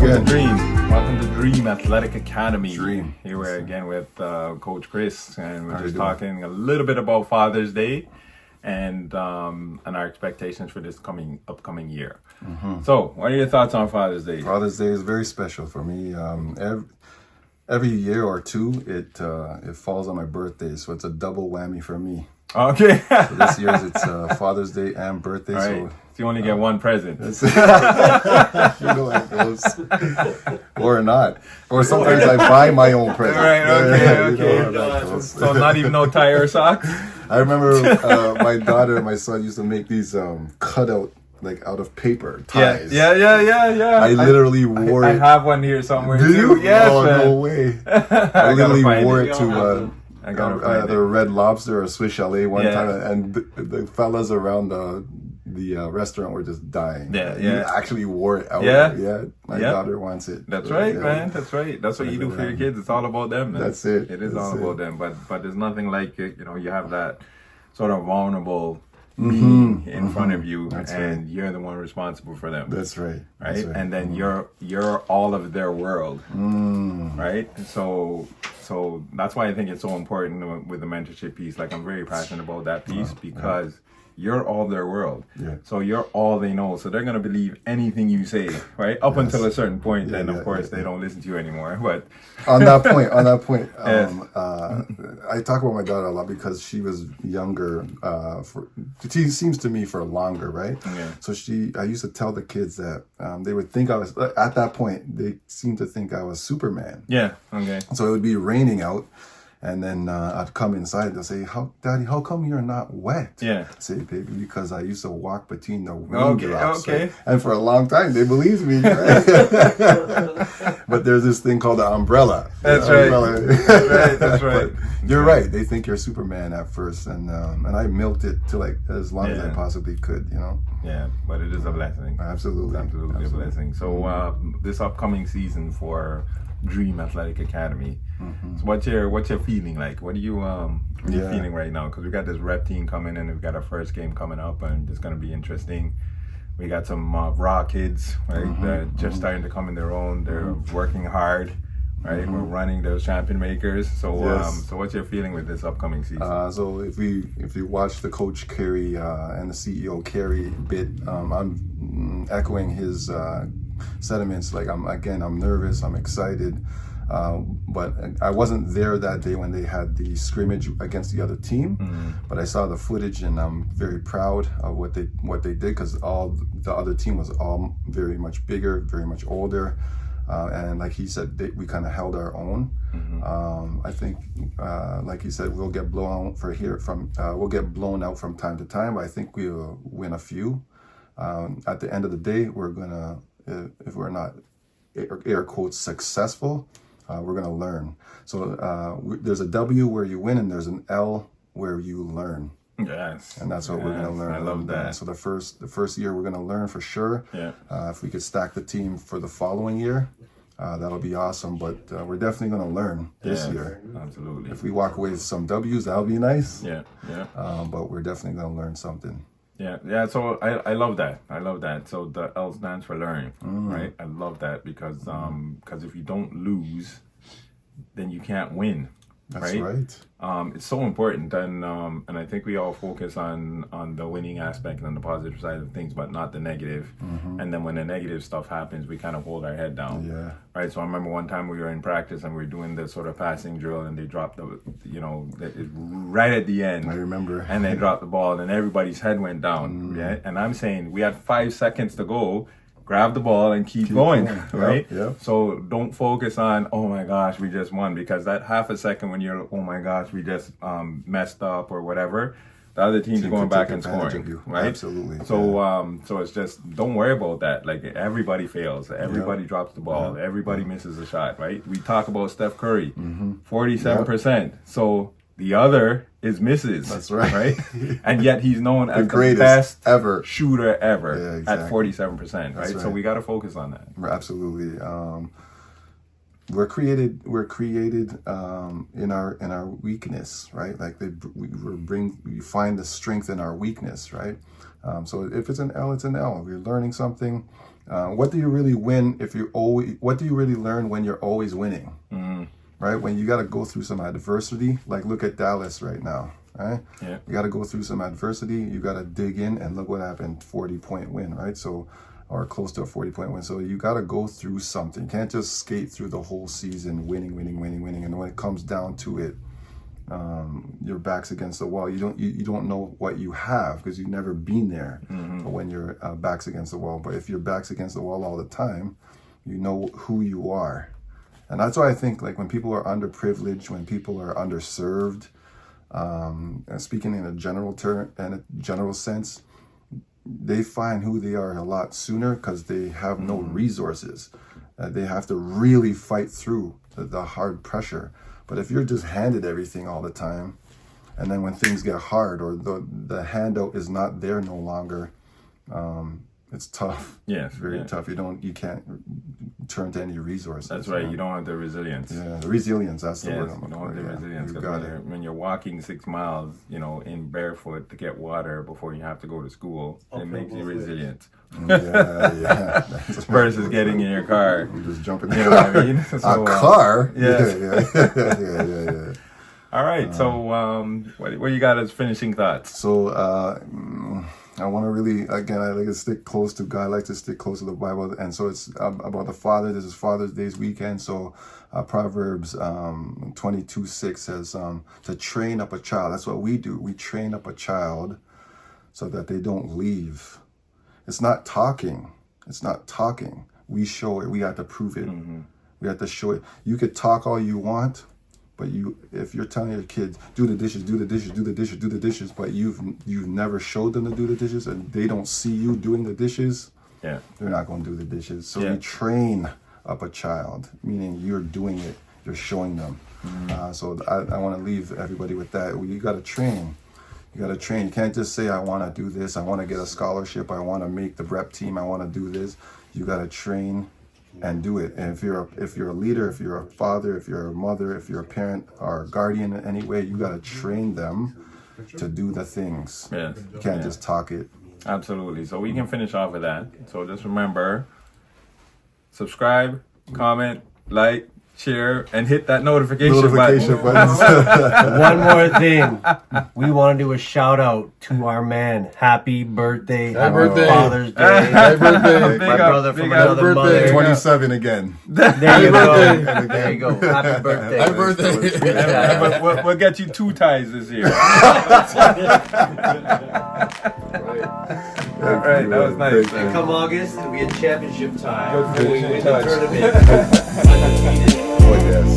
to Dream. Welcome to Dream Athletic Academy. Dream. Here we're again with Coach Chris, and we're How just you doing? talking a little bit about Father's Day and our expectations for this upcoming year. So, what are your thoughts on Father's Day? Father's Day is very special for me. Every year or two, it falls on my birthday, so it's a double whammy for me. Okay. So this year's it's Father's Day and birthday, All right. So you only get one present. so you know how it goes, or not, or sometimes I buy my own present. Right, okay, You know okay. how that goes. So not even no tie or socks? I remember my daughter and my son used to make these cutout like out of paper ties. Yeah. I literally wore I it. have one here somewhere Do too. you? Yes, Oh, man. no way. I gotta literally find wore it. it to I gotta find either Red Lobster or Swiss Chalet one Yeah. time, and the fellas around the restaurant were just dying. Yeah. You actually wore it out. Yeah. My Yeah. daughter wants it. That's So, right, yeah. man. That's right. That's what you do for your kids. It's all about them, man. That's it. It is That's all it. about them. But there's nothing like it. You know, you have that sort of vulnerable Mm-hmm. being in front of you, That's and you're the one responsible for them. That's right. Right? That's right. And then you're all of their world. Right? So that's why I think it's so important with the mentorship piece. Like, I'm very passionate about that piece because you're all their world. Yeah. So you're all they know. So they're gonna believe anything you say, right? Up until a certain point, then of course they don't listen to you anymore. But on that point, Yes. I talk about my daughter a lot because she was younger. She seems to me for longer, right? Yeah. So I used to tell the kids that they would think I was at that point. They seemed to think I was Superman. yeah, okay. So it would be raining out, and then I'd come inside. They'll say, "Daddy, how come you're not wet?" Yeah. I say, "Baby, because I used to walk between the raindrops." Okay. Right? And for a long time, they believed me. Right? But there's this thing called the umbrella. That's The right. umbrella. That's right. But you're right. They think you're Superman at first, and I milked it to like as long as I Yeah. possibly could. You know. Yeah, but it is a blessing. Absolutely. It's absolutely a blessing. So this upcoming season for Dream Athletic Academy. So what's your feeling like? What are you Yeah. feeling right now? Because we got this rep team coming in, and we've got our first game coming up, and it's going to be interesting. We got some raw kids, right? That are just starting to come in their own. They're working hard, right? We're running those champion makers. So Yes. so what's your feeling with this upcoming season? So if you watch the coach Kerry and the CEO Kerry bit, I'm echoing his sentiments. Like I'm nervous, I'm excited, but I wasn't there that day when they had the scrimmage against the other team. But I saw the footage, and I'm very proud of what they did because all the other team was all very much bigger, very much older. And like he said, we kind of held our own. I think, like he said, we'll get blown out from time to time. But I think we'll win a few. At the end of the day, we're gonna, if we're not air quotes successful, we're gonna learn. So there's a W where you win, and there's an L where you learn. Yes. And that's what we're going to learn. I love that. So the first year we're going to learn for sure. Yeah. If we could stack the team for the following year, that'll be awesome. But we're definitely going to learn this Yes, year. Absolutely. If we walk away with some W's, that'll be nice. Yeah. But we're definitely going to learn something. Yeah. So I love that. I love that. So the L stands for learn, right? I love that because if you don't lose, then you can't win. That's right. It's so important, and I think we all focus on the winning aspect and the positive side of things, but not the negative. And then when the negative stuff happens, we kind of hold our head down. Yeah. Right. So I remember one time we were in practice and we were doing this sort of passing drill, and they dropped right at the end. I remember. And they dropped the ball, and everybody's head went down. Yeah. And I'm saying we had 5 seconds to go. Grab the ball and keep going, right? Yep. So don't focus on, oh my gosh, we just won, because that half a second when you're, oh my gosh, we just messed up or whatever, the other team's Team going can back take and advantage scoring, of you. right? Absolutely. So it's just, don't worry about that. Like, everybody fails, everybody drops the ball, everybody misses a shot, right? We talk about Steph Curry, 47%. So the other is misses. That's right. Right? And yet he's known as the greatest best ever shooter ever Yeah, exactly. at 47%, right? That's So right. we got to focus on that. Absolutely. We're created in our weakness, right? Like we find the strength in our weakness, right? So if it's an L, it's an L. We're learning something. What do you really win if you always? What do you really learn when you're always winning? Right? When you got to go through some adversity, like look at Dallas right now. Right? Yeah. You got to go through some adversity. You got to dig in, and look what happened. 40-point win, right? So, or close to a 40-point win. So you got to go through something. You can't just skate through the whole season winning. And when it comes down to it, your back's against the wall. You don't know what you have because you've never been there. When your back's against the wall, but if your back's against the wall all the time, you know who you are, and that's why I think like when people are underprivileged, when people are underserved, and speaking in a general term and a general sense, they find who they are a lot sooner because they have no resources. They have to really fight through the hard pressure. But if you're just handed everything all the time, and then when things get hard or the handout is not there no longer, it's tough. Yes, It's very tough. You can't turn to any resources. That's right. You don't have the resilience. Yeah, the resilience. That's the word. You don't have the resilience. You 'Cause got when you're walking 6 miles, in barefoot to get water before you have to go to school, it makes you resilient. Yeah. Versus getting in your car. You just jump in. You know what I mean? A car. Yes. Yeah. All right. So, what you got as finishing thoughts? So I want to really, again, I like to stick close to God. I like to stick close to the Bible. And so it's about the Father. This is Father's Day's weekend. So Proverbs 22:6 says to train up a child. That's what we do. We train up a child so that they don't leave. It's not talking. We show it. We have to prove it. We have to show it. You could talk all you want, but if you're telling your kids, do the dishes, but you've never showed them to do the dishes and they don't see you doing the dishes, they're not going to do the dishes. So you train up a child, meaning you're doing it, you're showing them. So I want to leave everybody with that. You got to train. You got to train. You can't just say, I want to do this. I want to get a scholarship. I want to make the rep team. I want to do this. You got to train and do it. And if you're a leader, if you're a father, if you're a mother, if you're a parent or a guardian in any way, you got to train them to do the things. Yes. You can't just talk it. Absolutely. So we can finish off with that. So just remember, subscribe, comment, like, share, and hit that notification button. One more thing. We want to do a shout out to our man. Happy birthday. Happy birthday. Father's Day. Happy birthday. My brother from another mother. 27 again. There you go. There you go. Happy birthday. Happy birthday. And we'll get you 2 ties this year. All right, that was nice. And come August, it'll be a championship time. Good We win touch. the tournament. Undefeated. Oh, yes.